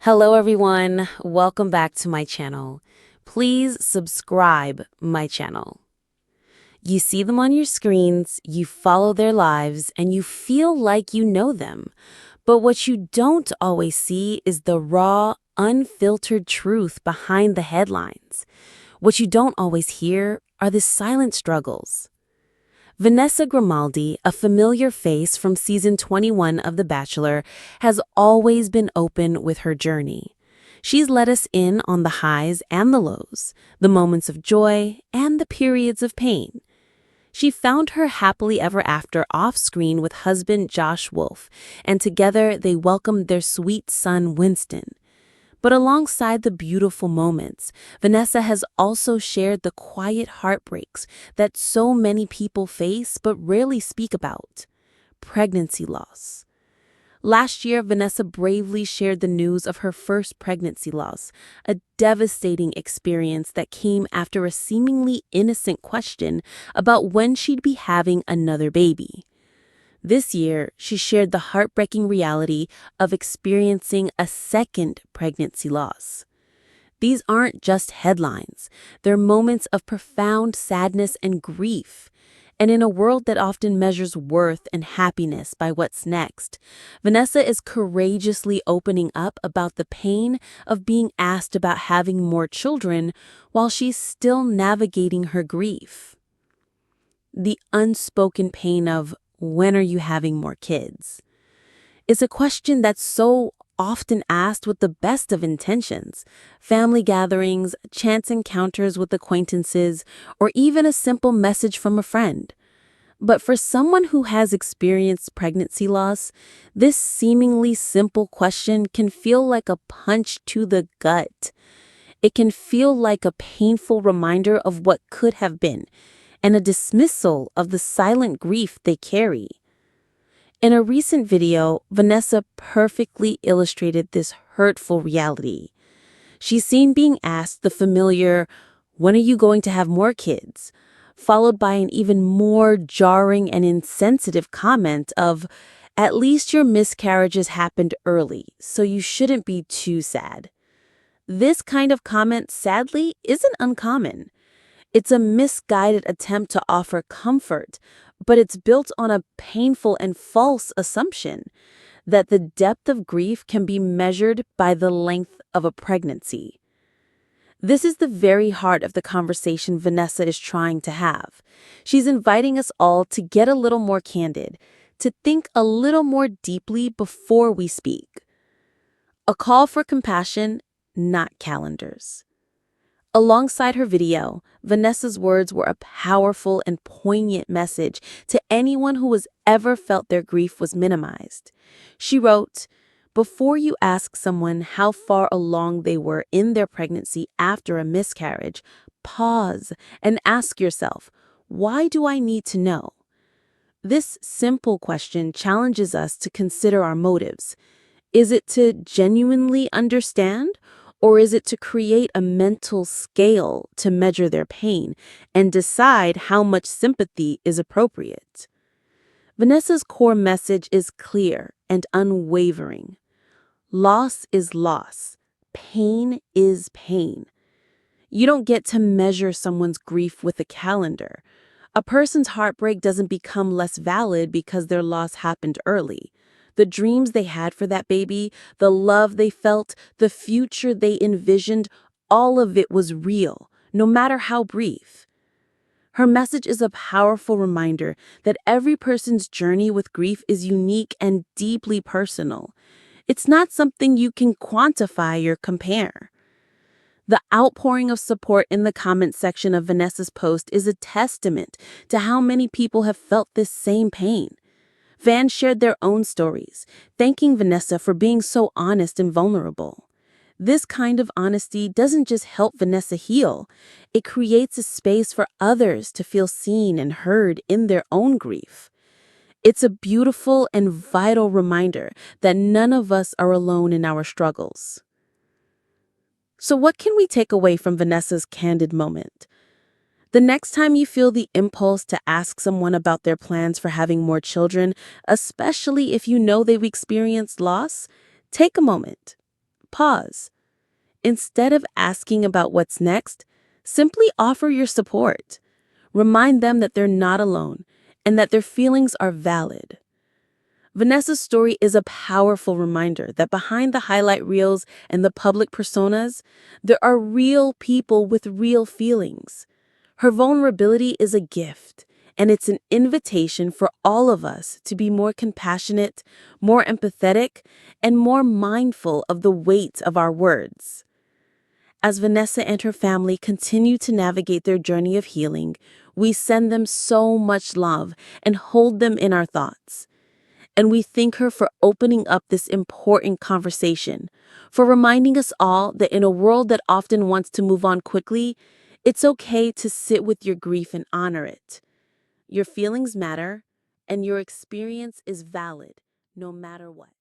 Hello everyone, welcome back to my channel. Please subscribe my channel. You see them on your screens, you follow their lives, and you feel like you know them. But what you don't always see is the raw, unfiltered truth behind the headlines. What you don't always hear are the silent struggles. Vanessa Grimaldi, a familiar face from season 21 of The Bachelor, has always been open with her journey. She's let us in on the highs and the lows, the moments of joy and the periods of pain. She found her happily ever after off-screen with husband Josh Wolf, and together they welcomed their sweet son Winston. But alongside the beautiful moments, Vanessa has also shared the quiet heartbreaks that so many people face but rarely speak about. Pregnancy loss. Last year, Vanessa bravely shared the news of her first pregnancy loss, a devastating experience that came after a seemingly innocent question about when she'd be having another baby. This year, she shared the heartbreaking reality of experiencing a second pregnancy loss. These aren't just headlines, they're moments of profound sadness and grief. And in a world that often measures worth and happiness by what's next, Vanessa is courageously opening up about the pain of being asked about having more children while she's still navigating her grief. The unspoken pain of, when are you having more kids? Is a question that's so often asked with the best of intentions. Family gatherings, chance encounters with acquaintances, or even a simple message from a friend. But for someone who has experienced pregnancy loss, this seemingly simple question can feel like a punch to the gut. It can feel like a painful reminder of what could have been, and a dismissal of the silent grief they carry. In a recent video, Vanessa perfectly illustrated this hurtful reality. She's seen being asked the familiar, "When are you going to have more kids?" followed by an even more jarring and insensitive comment of, "At least your miscarriages happened early, so you shouldn't be too sad." This kind of comment, sadly, isn't uncommon. It's a misguided attempt to offer comfort, but it's built on a painful and false assumption that the depth of grief can be measured by the length of a pregnancy. This is the very heart of the conversation Vanessa is trying to have. She's inviting us all to get a little more candid, to think a little more deeply before we speak. A call for compassion, not calendars. Alongside her video, Vanessa's words were a powerful and poignant message to anyone who has ever felt their grief was minimized. She wrote, "Before you ask someone how far along they were in their pregnancy after a miscarriage, pause and ask yourself, why do I need to know?" This simple question challenges us to consider our motives. Is it to genuinely understand? Or is it to create a mental scale to measure their pain and decide how much sympathy is appropriate? Vanessa's core message is clear and unwavering. Loss is loss. Pain is pain. You don't get to measure someone's grief with a calendar. A person's heartbreak doesn't become less valid because their loss happened early. The dreams they had for that baby, the love they felt, the future they envisioned, all of it was real, no matter how brief. Her message is a powerful reminder that every person's journey with grief is unique and deeply personal. It's not something you can quantify or compare. The outpouring of support in the comments section of Vanessa's post is a testament to how many people have felt this same pain. Fans shared their own stories, thanking Vanessa for being so honest and vulnerable. This kind of honesty doesn't just help Vanessa heal, it creates a space for others to feel seen and heard in their own grief. It's a beautiful and vital reminder that none of us are alone in our struggles. So what can we take away from Vanessa's candid moment? The next time you feel the impulse to ask someone about their plans for having more children, especially if you know they've experienced loss, take a moment. pause. Instead of asking about what's next, simply offer your support. Remind them that they're not alone and that their feelings are valid. Vanessa's story is a powerful reminder that behind the highlight reels and the public personas, there are real people with real feelings. Her vulnerability is a gift, and it's an invitation for all of us to be more compassionate, more empathetic, and more mindful of the weight of our words. As Vanessa and her family continue to navigate their journey of healing, we send them so much love and hold them in our thoughts. And we thank her for opening up this important conversation, for reminding us all that in a world that often wants to move on quickly, it's okay to sit with your grief and honor it. Your feelings matter, and your experience is valid, no matter what.